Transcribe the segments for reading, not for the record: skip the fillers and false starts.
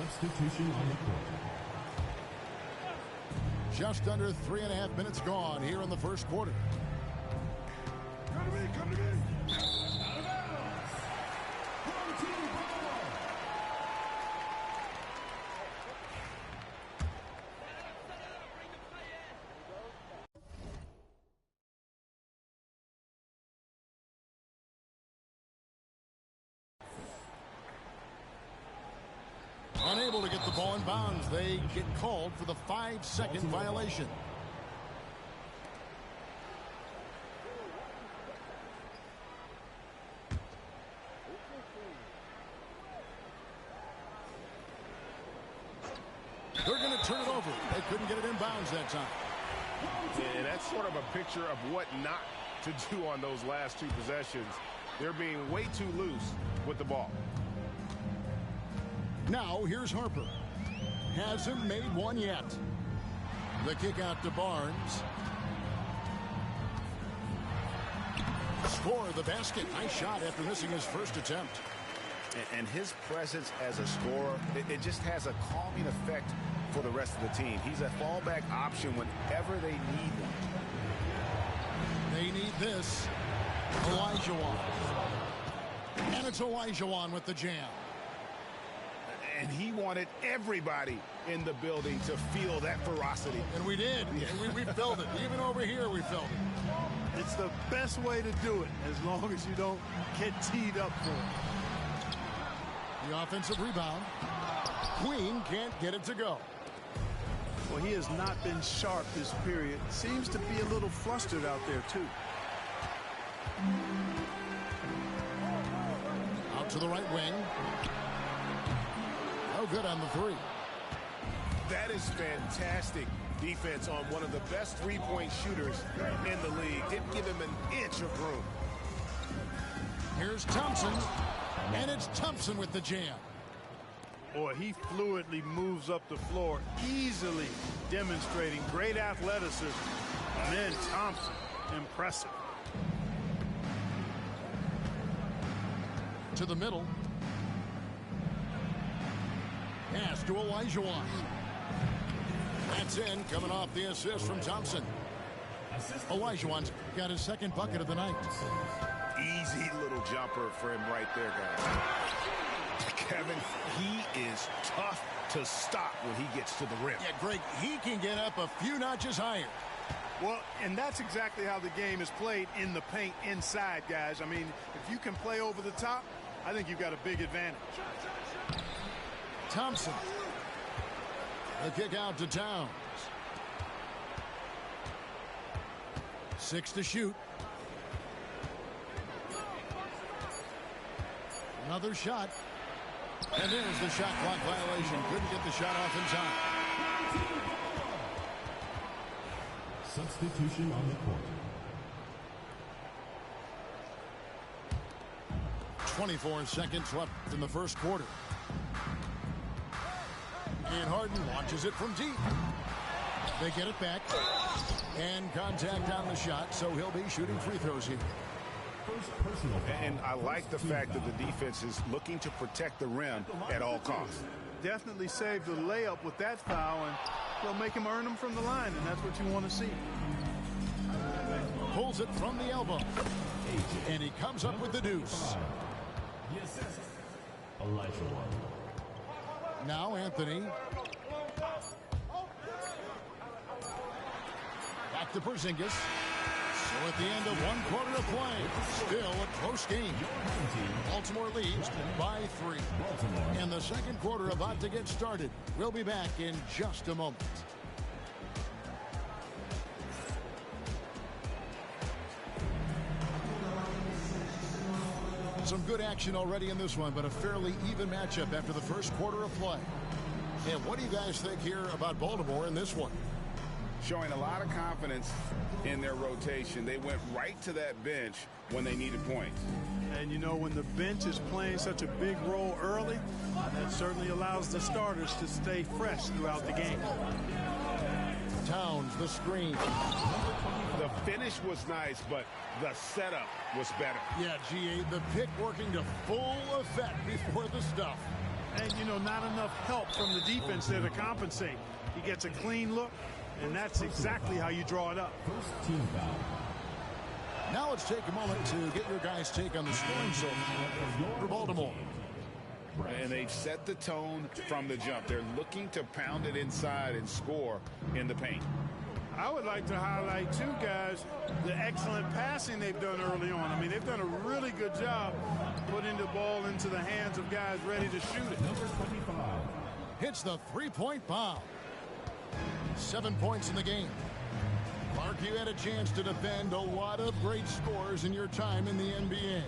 Substitution on the court. Just under 3.5 minutes gone here in the first quarter. Come to me, come to me. Unable to get the ball in bounds. They get called for the 5-second violation. They're going to turn it over. They couldn't get it in bounds that time. And that's sort of a picture of what not to do on those last two possessions. They're being way too loose with the ball. Now here's Harper. Hasn't made one yet. The kick out to Barnes. Score the basket. Nice shot after missing his first attempt. And his presence as a scorer, it just has a calming effect for the rest of the team. He's a fallback option whenever they need one. They need this. Olajuwon. And it's Olajuwon with the jam. And he wanted everybody in the building to feel that ferocity. And we did. Yeah. We felt it. Even over here, we felt it. It's the best way to do it, as long as you don't get teed up for it. The offensive rebound. Queen can't get it to go. Well, he has not been sharp this period. Seems to be a little flustered out there, too. Out to the right wing. No good on the three. That is fantastic defense on one of the best three-point shooters in the league. Didn't give him an inch of room. Here's Thompson. And it's Thompson with the jam. Boy, he fluidly moves up the floor, easily demonstrating great athleticism. And then Thompson, impressive. To the middle. Pass to Olajuwon. That's in, coming off the assist from Thompson. Olajuwon's got his second bucket of the night. Easy little jumper for him right there, guys. Kevin, he is tough to stop when he gets to the rim. Yeah, Greg, he can get up a few notches higher. Well, and that's exactly how the game is played in the paint inside, guys. I mean, if you can play over the top, I think you've got a big advantage. Thompson. The kick out to Towns. 6 to shoot. Another shot. And there's the shot clock violation. Couldn't get the shot off in time. Substitution on the court. 24 seconds left in the first quarter. And Harden launches it from deep. They get it back. And contact on the shot, so he'll be shooting free throws here. And I like the fact that the defense is looking to protect the rim at all costs. Definitely saved the layup with that foul, and they'll make him earn them from the line, and that's what you want to see. Pulls it from the elbow. And he comes up with the deuce. Now Anthony. Back to Porzingis. So at the end of one quarter of play, still a close game. Baltimore leads by 3. And the second quarter about to get started. We'll be back in just a moment. Some good action already in this one, but a fairly even matchup after the first quarter of play. And what do you guys think here about Baltimore in this one? Showing a lot of confidence in their rotation. They went right to that bench when they needed points. And you know, when the bench is playing such a big role early, that certainly allows the starters to stay fresh throughout the game. Towns, the screen. The finish was nice, but the setup was better. Yeah, GA, the pick working to full effect before the stuff. And, you know, not enough help from the defense there to compensate. He gets a clean look, and that's exactly how you draw it up. First team foul. Now let's take a moment to get your guys' take on the scoring so for Baltimore. And they've set the tone from the jump. They're looking to pound it inside and score in the paint. I would like to highlight, too, guys, the excellent passing they've done early on. I mean, they've done a really good job putting the ball into the hands of guys ready to shoot it. Number 25. Hits the three-point bomb. 7 points in the game. Mark, you had a chance to defend a lot of great scores in your time in the NBA.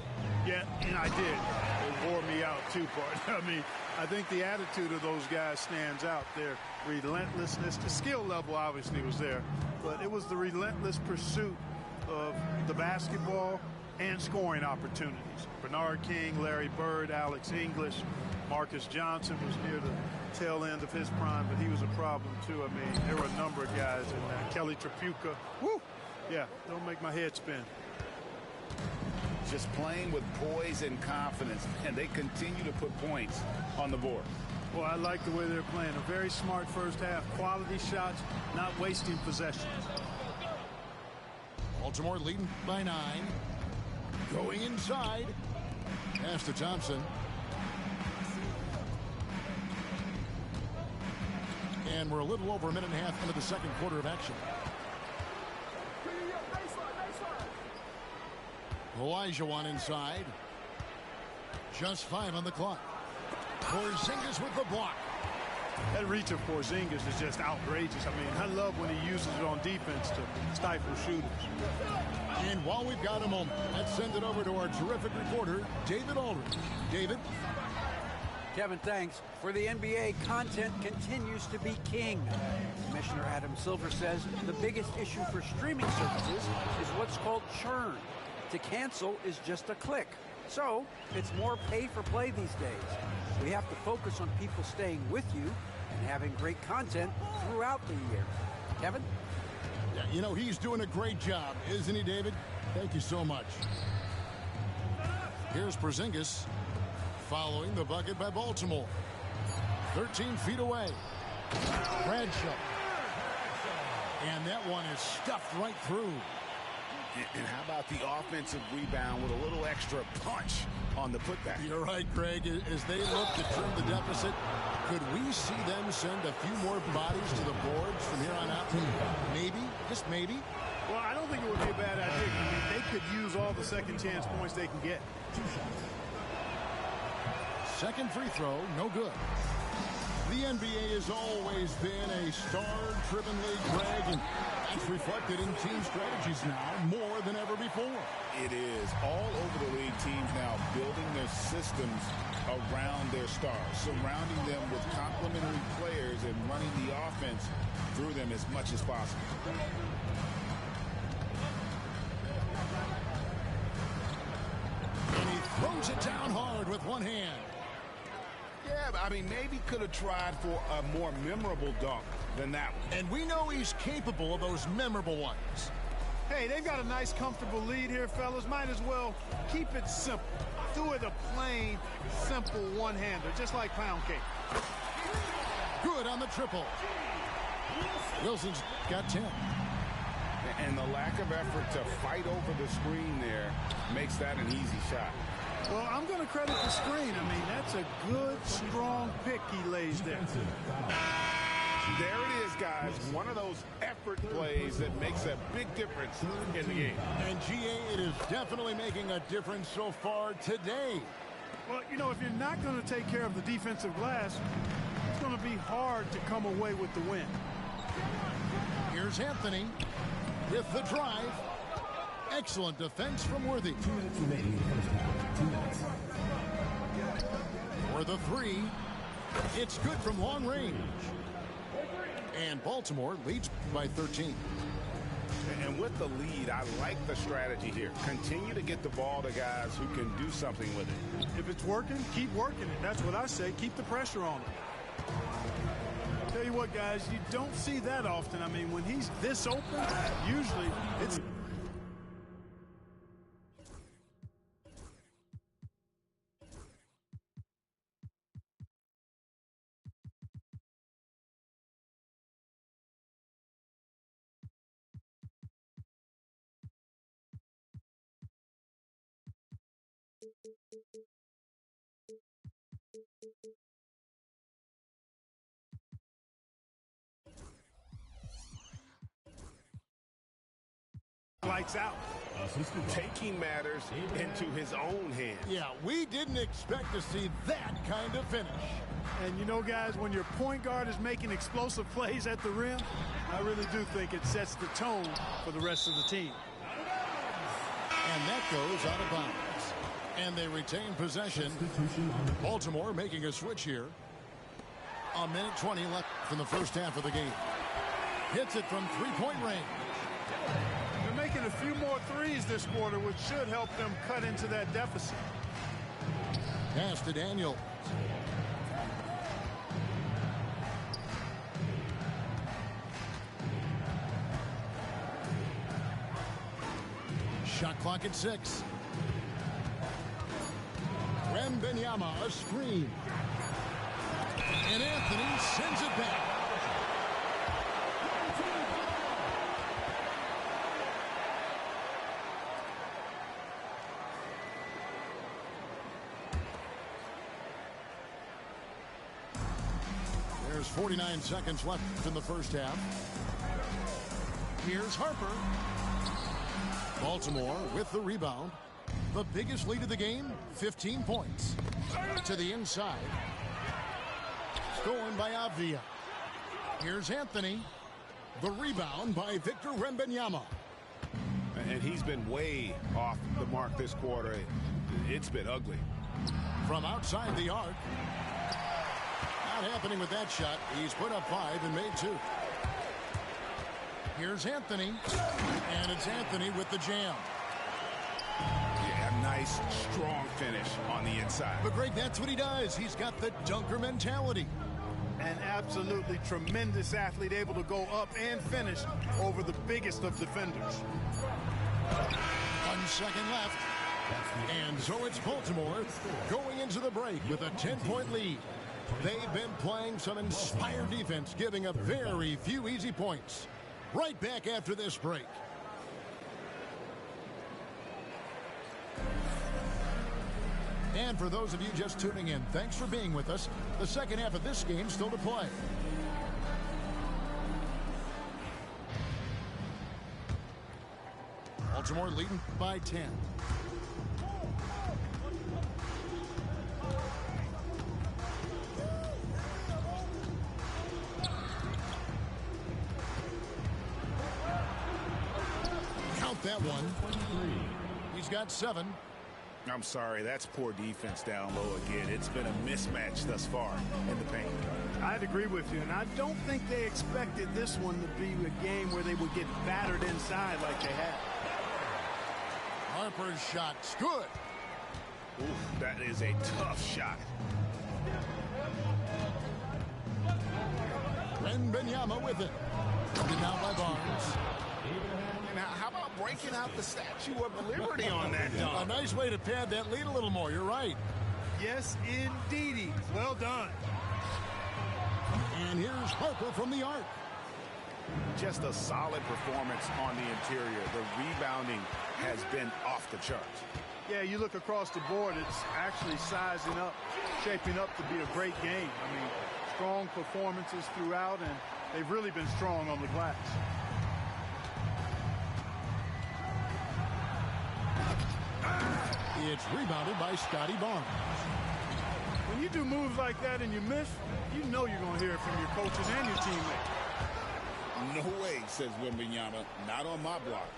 Yeah, and I did. It wore me out, too, part. I mean, I think the attitude of those guys stands out. Their relentlessness, the skill level obviously was there, but it was the relentless pursuit of the basketball and scoring opportunities. Bernard King, Larry Bird, Alex English, Marcus Johnson was near the tail end of his prime, but he was a problem too. I mean, there were a number of guys in there. Kelly Tripucka. Woo! Yeah, don't make my head spin. Just playing with poise and confidence, and they continue to put points on the board. Well, I like the way they're playing. A very smart first half. Quality shots, not wasting possessions. Baltimore leading by 9. Going inside. Pass to Thompson. And we're a little over a minute and a half into the second quarter of action. Elijah inside. Just 5 on the clock. Porzingis with the block. That reach of Porzingis is just outrageous. I mean, I love when he uses it on defense to stifle shooters. And while we've got a moment, let's send it over to our terrific reporter, David Aldridge. David? Kevin, thanks. For the NBA, content continues to be king. Commissioner Adam Silver says the biggest issue for streaming services is what's called churn. To cancel is just a click. So it's more pay for play these days. We have to focus on people staying with you and having great content throughout the year. Kevin? Yeah, you know, he's doing a great job, isn't he, David? Thank you so much. Here's Porzingis following the bucket by Baltimore. 13 feet away. Bradshaw. And that one is stuffed right through. And how about the offensive rebound with a little extra punch on the putback? You're right, Craig. As they look to trim the deficit, could we see them send a few more bodies to the boards from here on out? Maybe, just maybe. Well, I don't think it would be a bad idea. I mean, they could use all the second chance points they can get. Second free throw, no good. The NBA has always been a star-driven league, Greg, and it's reflected in team strategies now more than ever before. It is. All over the league, teams now building their systems around their stars, surrounding them with complementary players and running the offense through them as much as possible. And he throws it down hard with one hand. Yeah, but I mean, maybe could have tried for a more memorable dunk than that one. And we know he's capable of those memorable ones. Hey, they've got a nice, comfortable lead here, fellas. Might as well keep it simple. Do it a plain, simple one-hander, just like pound cake. Good on the triple. Wilson's got 10. And the lack of effort to fight over the screen there makes that an easy shot. Well, I'm going to credit the screen. I mean, that's a good, strong pick he lays there. There it is, guys. One of those effort plays that makes a big difference in the game. And GA, it is definitely making a difference so far today. Well, you know, if you're not going to take care of the defensive glass, it's going to be hard to come away with the win. Here's Anthony with the drive. Excellent defense from Worthy. 2 minutes remaining in the first half. 2 minutes. For the three, it's good from long range. And Baltimore leads by 13. And with the lead, I like the strategy here. Continue to get the ball to guys who can do something with it. If it's working, keep working it. That's what I say. Keep the pressure on him. Tell you what, guys, you don't see that often. I mean, when he's this open, usually it's Lights out. Taking matters into his own hands. Yeah, we didn't expect to see that kind of finish. And you know, guys, when your point guard is making explosive plays at the rim, I really do think it sets the tone for the rest of the team. And that goes out of bounds. And they retain possession. Baltimore making a switch here. A minute 20 left in the first half of the game. Hits it from three-point range. They're making a few more threes this quarter, which should help them cut into that deficit. Pass to Daniel. Shot clock at 6. Wembanyama, a screen. And Anthony sends it back. There's 49 seconds left in the first half. Here's Harper. Baltimore with the rebound. The biggest lead of the game, 15 points. To the inside. Stolen by Avdia. Here's Anthony. The rebound by Victor Wembanyama. And he's been way off the mark this quarter. It's been ugly. From outside the arc. Not happening with that shot. He's put up 5 and made 2. Here's Anthony. And it's Anthony with the jam. Yeah, nice, strong finish on the inside. But Greg, that's what he does. He's got the dunker mentality. An absolutely tremendous athlete, able to go up and finish over the biggest of defenders. 1 second left. And so it's Baltimore going into the break with a 10-point lead. They've been playing some inspired defense, giving up very few easy points. Right back after this break. And for those of you just tuning in, thanks for being with us. The second half of this game still to play. Baltimore leading by 10. Count that one. He's got 7. I'm sorry, that's poor defense down low again. It's been a mismatch thus far in the paint. I'd agree with you, and I don't think they expected this one to be a game where they would get battered inside like they had. Harper's shot's good. Ooh, that is a tough shot. Wembanyama with it. Taken down by Barnes. Now, how about breaking out the Statue of Liberty on that dunk? A nice way to pad that lead a little more. You're right. Yes, indeedy. Well done. And here's Harper from the arc. Just a solid performance on the interior. The rebounding has been off the charts. Yeah, you look across the board, it's actually sizing up, shaping up to be a great game. I mean, strong performances throughout, and they've really been strong on the glass. It's rebounded by Scotty Barnes. When you do moves like that and you miss, you know you're going to hear it from your coaches and your teammates. No way, says Wembanyama. Not on my block.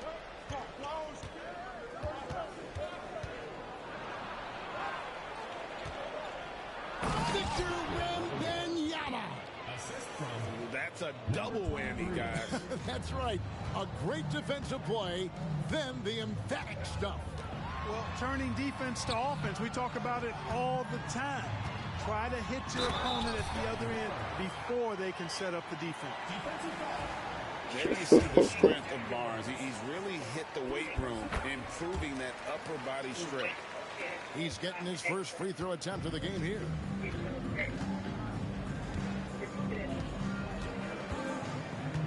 Victor Wembanyama. That's a double whammy, guys. That's right. A great defensive play, then the emphatic stuff. Well, turning defense to offense, we talk about it all the time. Try to hit your opponent at the other end before they can set up the defense. There you see the strength of Barnes. He's really hit the weight room, improving that upper body strength. He's getting his first free throw attempt of the game here.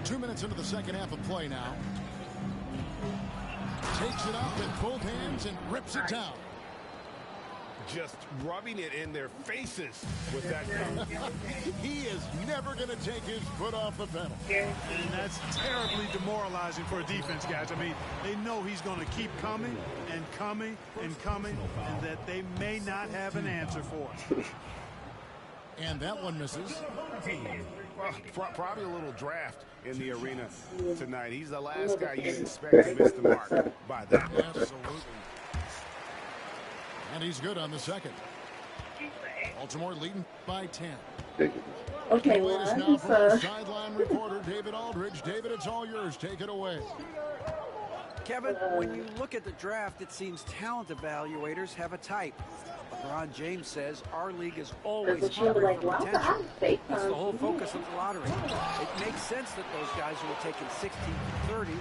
Two minutes into the second half of play now. Takes it up with both hands and rips it down. just rubbing it in their faces with that cover. He is never going to take his foot off the pedal. And that's terribly demoralizing for a defense, guys. I mean, they know he's going to keep coming and coming and coming, and that they may not have an answer for it. And that one misses. Well, probably a little draft in the arena tonight. He's the last guy you'd expect to miss the mark by that. Absolutely. And he's good on the second. Baltimore leading by 10. Okay, The well, latest now from our sideline reporter, David Aldridge. David, it's all yours. Take it away. Kevin, when you look at the draft, it seems talent evaluators have a type. LeBron James says our league is always hungry for potential. That's the whole focus of the lottery. It makes sense that those guys who are taken 16 to 30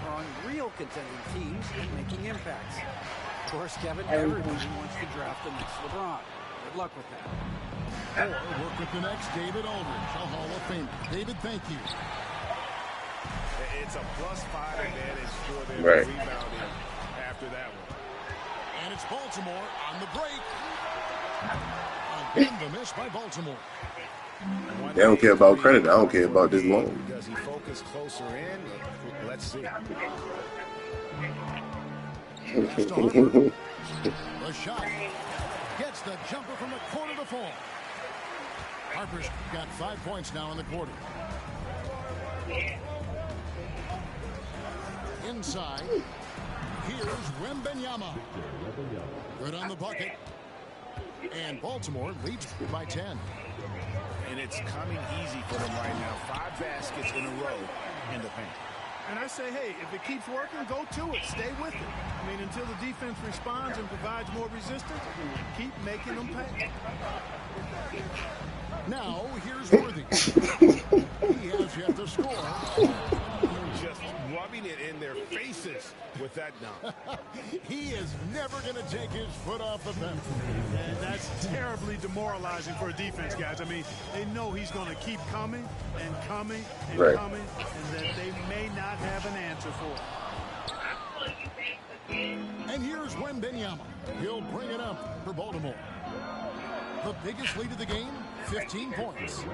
are on real contending teams and making impacts. Of course, Kevin, everybody wants to draft the next LeBron. Good luck with that. Or work with the next David Aldridge, a Hall of Famer. David, thank you. It's a +5 advantage for them rebounding after that one. And it's Baltimore on the break. Again, the miss by Baltimore. They don't care about credit. I don't care about this loan. Does he focus closer in? Let's see. The shot gets the jumper from the corner to fall. Harper's got 5 points now in the quarter. Inside, here's Wembanyama. Good on the bucket. And Baltimore leads by 10. And it's coming easy for them right now. 5 baskets in a row in the paint. And I say, hey, if it keeps working, go to it. Stay with it. I mean, until the defense responds and provides more resistance, keep making them pay. Now, here's Worthy. He has yet to score. Just rubbing it in their faces with that dunk. He is never going to take his foot off the pedal. And that's terribly demoralizing for a defense, guys. I mean, they know he's going to keep coming and coming and coming, and that they may not have an answer for it. And here's Wembanyama. He'll bring it up for Baltimore. The biggest lead of the game, 15 points.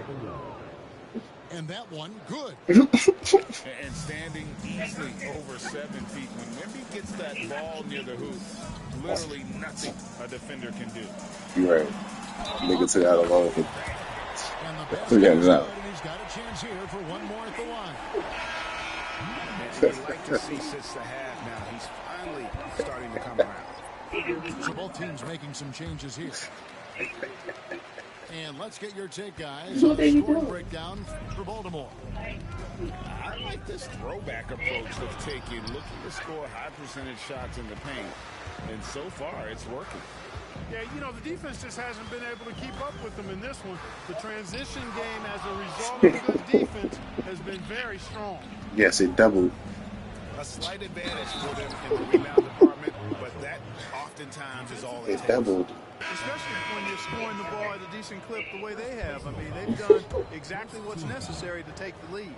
And that one, good. And standing easily over 7 feet. When Wemby gets that ball near the hoop, literally nothing a defender can do. You're right. Nigga took out alone. And the best Forget it out. and he's got a chance here for one more at the line. And you'd like to see 6 to half now. He's finally starting to come around. So both teams making some changes here. And let's get your take, guys, on the scoring breakdown for Baltimore. I like this throwback approach they've taken, looking to score high percentage shots in the paint. And so far, it's working. Yeah, you know, the defense just hasn't been able to keep up with them in this one. The transition game as a result of the good defense has been very strong. Yes, it doubled. A slight advantage for them in the rebound department, but that oftentimes is all it takes. It doubled. Especially when you're scoring the ball at a decent clip the way they have. I mean, they've done exactly what's necessary to take the lead.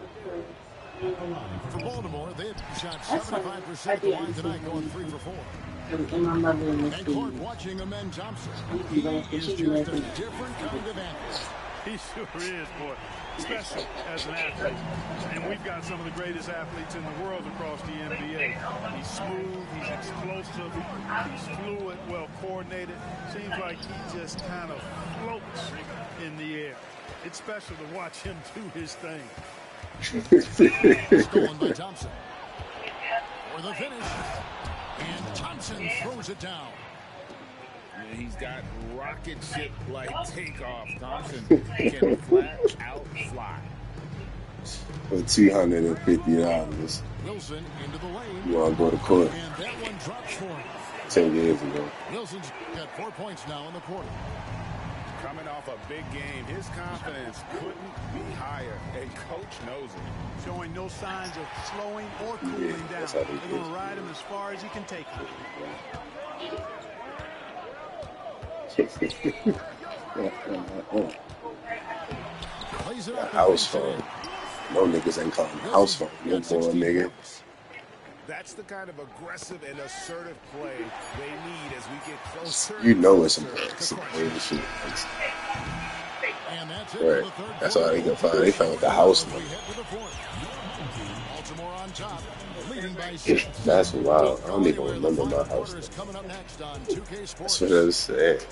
For Baltimore, they've shot 75% at the line tonight, going 3 for 4. And Clark watching Amen Thompson. He is just a different kind of athlete. He sure is, boy. Special as an athlete. And we've got some of the greatest athletes in the world across the NBA. He's smooth, he's explosive, he's fluid, well coordinated. Seems like he just kind of floats in the air. It's special to watch him do his thing. Stolen by Thompson. For the finish. And Thompson throws it down. He's got rocket ship-like takeoff. Thompson can flat out fly. For $250. Wilson into the lane. You want to go to court And that one drops for him. 10 years ago. Wilson's got 4 points now in the quarter. Coming off a big game, his confidence couldn't be higher, and coach knows it. Showing no signs of slowing or cooling down. That's how They're they going to ride him as far as he can take him. Plays it up. House phone. No niggas ain't calling house phone. No boy, nigga. That's the kind of aggressive and assertive play they need as we get closer. You and know it's closer to embarrassing. And that's it Right. for the third That's all quarter. they can find. They found the house As number. we head to the fourth. Baltimore on top, leading by 6. That's wild. I don't even Anywhere, remember the my final house quarter is number. coming up next on 2K Sports. That's what I said.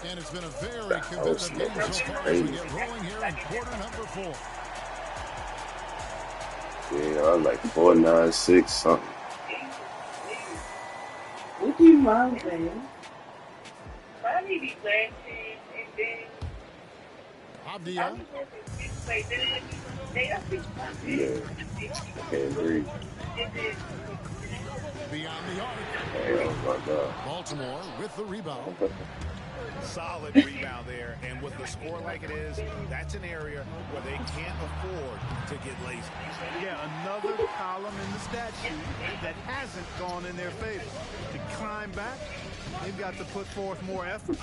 And it's been a very House competitive game number. so far as we Crazy. get rolling here in quarter number 4. Yeah, I was like 496 something. What do you mind saying? Abdia. Yeah, I can't breathe. Beyond the arc. Oh my God. Baltimore with the rebound. solid rebound there. And with the score like it is, that's an area where they can't afford to get lazy. Yeah, another column in the stat sheet that hasn't gone in their favor. To climb back, they've got to put forth more effort.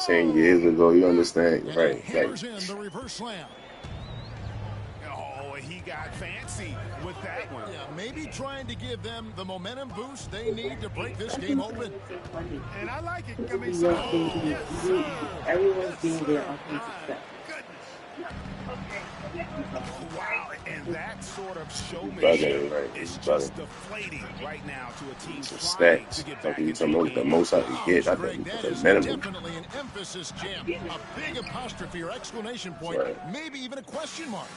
10 years ago, you understand, And right? he hammers in the reverse slam. Oh, he got fancy with that one. Yeah, maybe trying to give them the momentum boost they need to break this game open. And I like it. I mean, Everyone's being their offensive self. Wow, and that sort of Bugging, showmanship right? is Bugging. just deflating right now to a team Some trying stats. to get Like back you into talking the about the game. most I could get. I Greg, think that the is minimum. definitely an emphasis jam. A big apostrophe or exclamation point, Right. maybe even a question mark.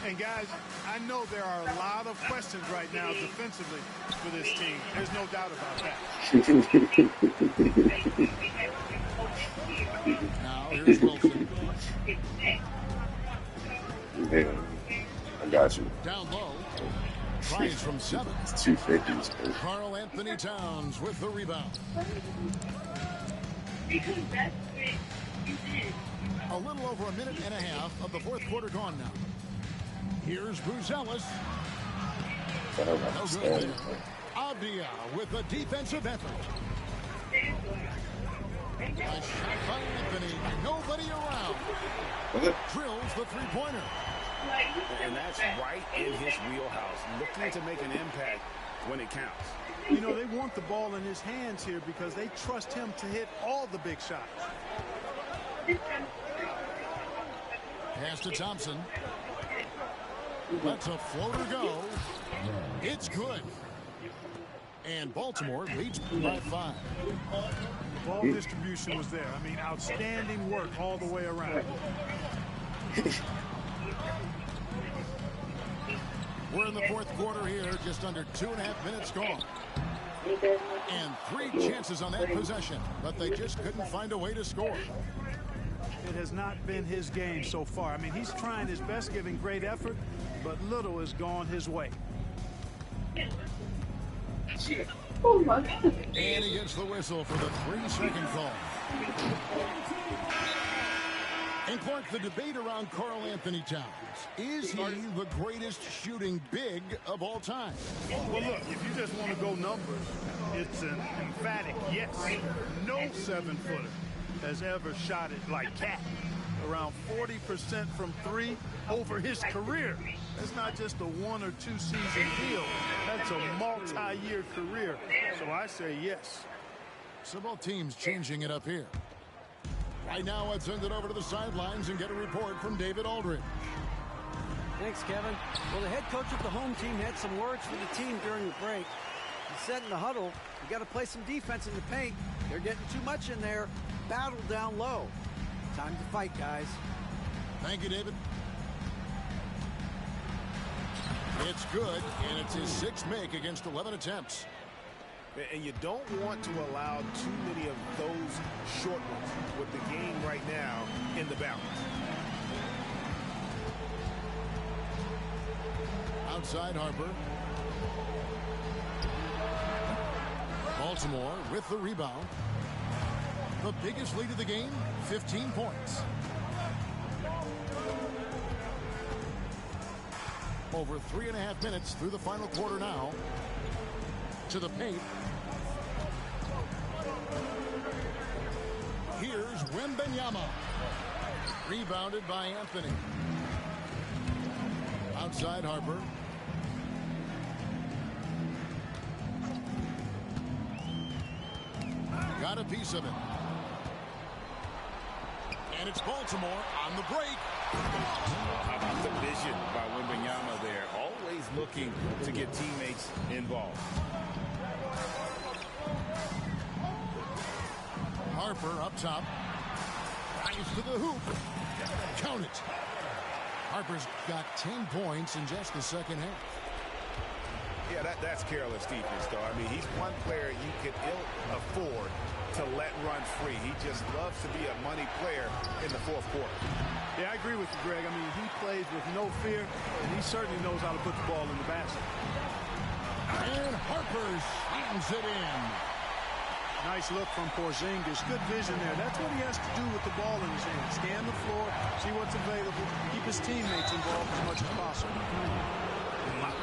and guys, I know there are a lot of questions right now defensively for this team. There's no doubt about that. Now here's Wilson. Yeah, I got you. Down low. Tries from 7. It's 250s. Karl Anthony Towns with the rebound. A little over a minute and a half of the fourth quarter gone now. Here's Buzelis. I don't No good understand. there. Abdia with a defensive effort. A shot by Anthony. Nobody around. Drills the three-pointer. And that's right in his wheelhouse, looking to make an impact when it counts. You know, they want the ball in his hands here because they trust him to hit all the big shots. Pass to Thompson. Lets a floater go. It's good. And Baltimore leads by 5. The ball distribution was there. I mean, outstanding work all the way around. We're in the fourth quarter here, just under 2.5 minutes gone. And 3 chances on that possession, but they just couldn't find a way to score. It has not been his game so far. I mean, he's trying his best, giving great effort, but little has gone his way. Oh my God. And he gets the whistle for the 3-second call. And Clark, the debate around Karl Anthony Towns. Is he the greatest shooting big of all time? Well, look, if you just want to go numbers, it's an emphatic yes. No 7-footer has ever shot it like Cat. Around 40% from 3 over his career. That's not just a 1 or 2 season deal. That's a multi-year career. So I say yes. So both teams changing it up here. Right now, I'd send it over to the sidelines and get a report from David Aldridge. Thanks, Kevin. Well, the head coach of the home team had some words for the team during the break. He said in the huddle, you got to play some defense in the paint. They're getting too much in there. Battle down low. Time to fight, guys. Thank you, David. It's good, and it's his 6th make against 11 attempts. And you don't want to allow too many of those short ones with the game right now in the balance. Outside Harper. Baltimore with the rebound. The biggest lead of the game, 15 points. Over 3.5 minutes through the final quarter now. To the paint. Here's Wembanyama. Rebounded by Anthony. Outside Harper. Got a piece of it. And it's Baltimore on the break. How about the vision by Wembanyama there? Always looking to get teammates involved. Harper up top. Drives to the hoop. Count it. Harper's got 10 points in just the second half. Yeah, that's careless defense, though. I mean, he's one player you can ill afford to let run free. He just loves to be a money player in the fourth quarter. Yeah, I agree with you, Greg. I mean, he plays with no fear, and he certainly knows how to put the ball in the basket. And Harper slams it in. Nice look from Porzingis. Good vision there. That's what he has to do with the ball in his hand. Scan the floor, see what's available, keep his teammates involved as much as possible. My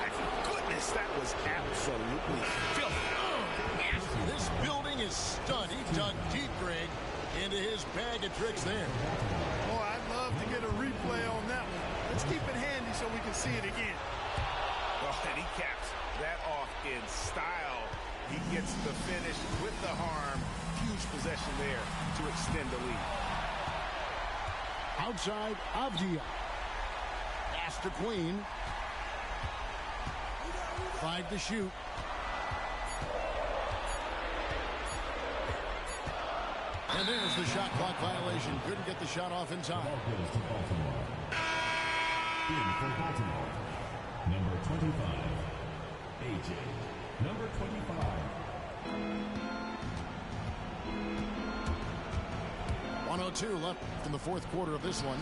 goodness, that was absolutely filthy. This building is stunned. He dug deep, Greg, into his bag of tricks there. Boy, I'd love to get a replay on that one. Let's keep it handy so we can see it again. Oh, and he caps that off in style. He gets the finish with the harm. Huge possession there to extend the lead. Outside, Avdia. Pass to Queen. 5 to shoot. And there's the shot clock violation. Couldn't get the shot off in time. Ball goes to Baltimore. In for Baltimore, number 25, AJ. Number 25. 1:02 left in the fourth quarter of this one.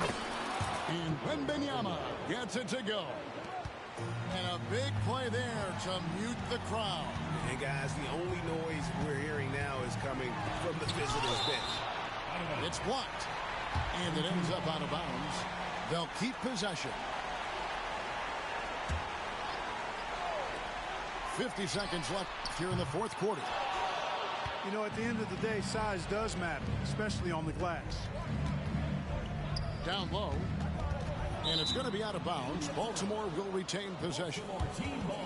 And Wembanyama gets it to go. And a big play there to mute the crowd. And guys, the only noise we're hearing now is coming from the visitors' bench. It's blocked. And it ends up out of bounds. They'll keep possession. 50 seconds left here in the fourth quarter. You know, at the end of the day, size does matter, especially on the glass. Down low. And it's going to be out of bounds. Baltimore will retain possession. Team ball.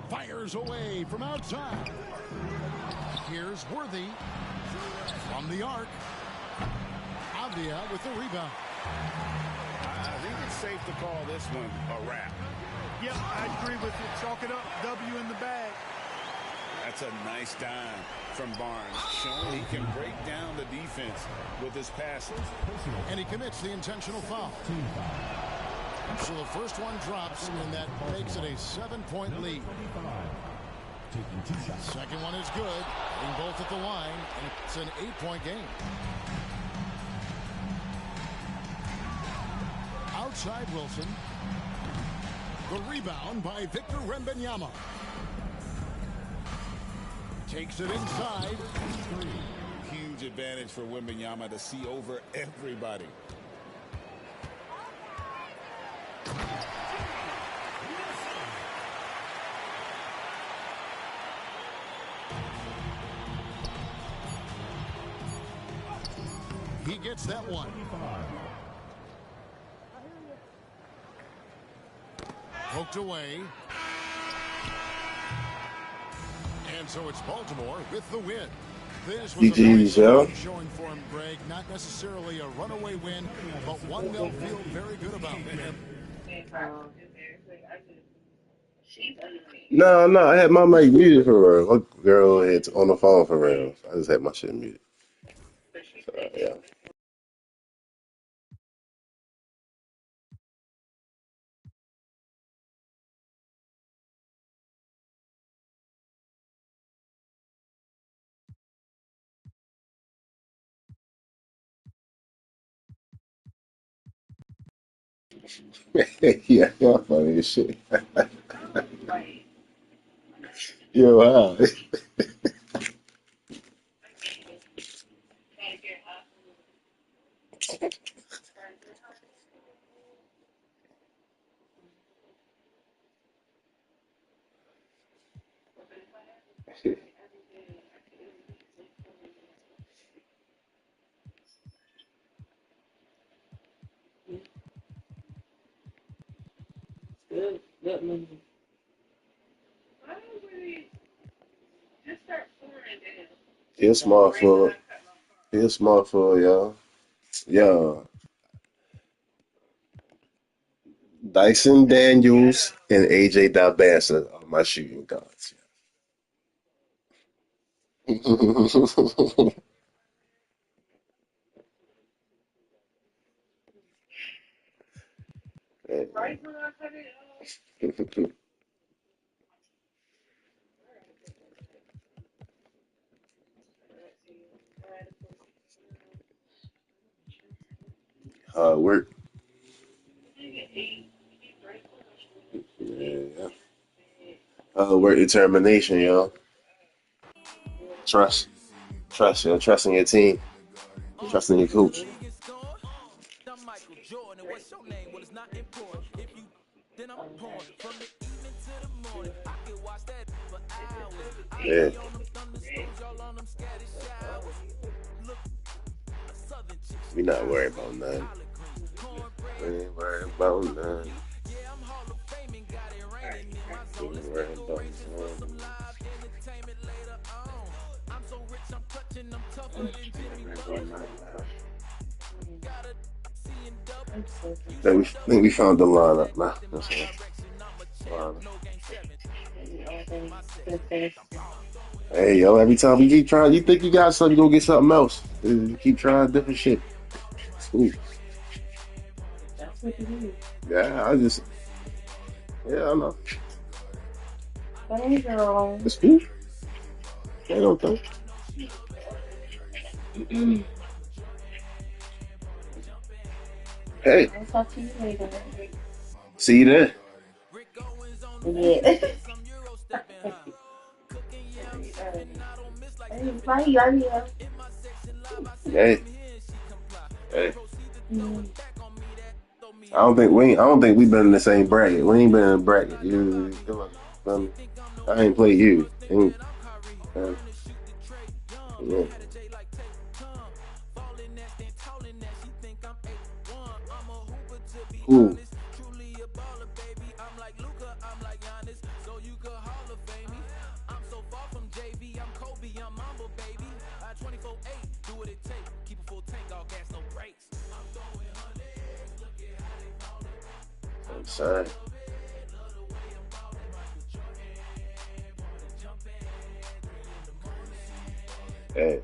Fires away from outside. Here's Worthy from the arc. Avdia with the rebound. I think it's safe to call this one a wrap. Yep, I agree with you. Chalk it up. W in the bag. That's a nice dime from Barnes, showing he can break down the defense with his passes. And he commits the intentional foul. Team foul. So the first one drops, and that makes it a 7-point lead. 25. Taking 2 shots. Second one is good. Hitting both at the line, and it's an 8-point game. Outside Wilson. The rebound by Victor Wembanyama. Takes it inside. 3. Huge advantage for Wembanyama to see over everybody. He gets that one. 25. Poked away. And so it's Baltimore with the win. This was a GG's, very yo. strong showing for him, Greg. Not necessarily a runaway win, but one they'll feel very good about. No, I had my mic muted for real. My girl had on the phone for real. I just had my shit muted. So, yeah. Yeah, y'all funny as shit. Yo, wow. Good, good movie. He's smart for y'all. Yeah, Dyson Daniels and AJ Dabasa are my shooting guards. Hard work. Yeah. Hard work, determination, y'all. Trust. Trust, yo. Trust in your team. Trust in your coach. Yeah. We not worried about nothing. We ain't worried about nothing. We ain't worried about nothing. I think we found the lineup now. That's all. Hey, yo, every time we keep trying, you think you got something, you go get something else. You keep trying different shit. It's cool. That's what it is. Yeah, yeah, I know. Hey, girl. It's cool. Ain't no thing. Hey, I'll talk to you later. see you there. Yeah. Hey, bye, y'all. Hey, hey. Mm. I don't think we've been in the same bracket. We ain't been in a bracket. I ain't played you. Uh, yeah. Cool. I'm sorry. Hey,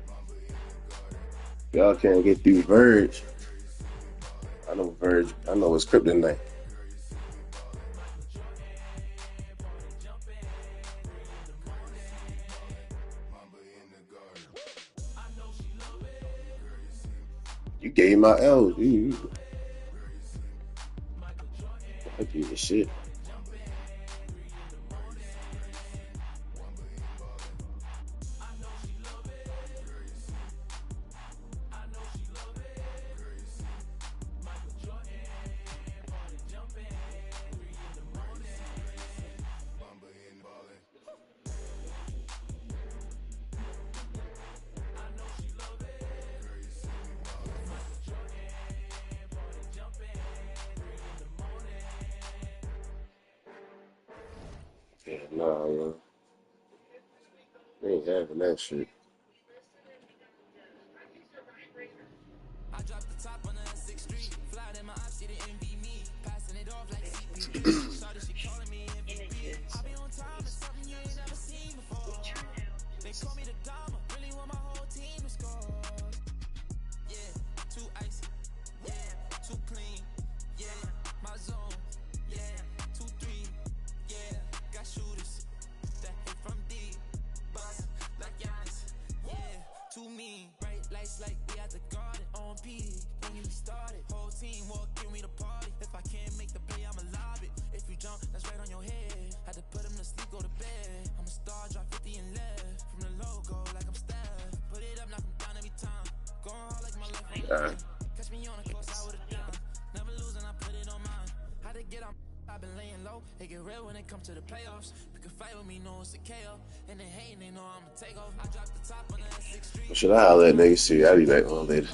y'all can't get through Verge. I know Verge. I know it's kryptonite. You gave my L. I give a shit. Yeah, nah, man. They ain't having that shit. Uh, Should I holler at niggas? See, I'll be back on later.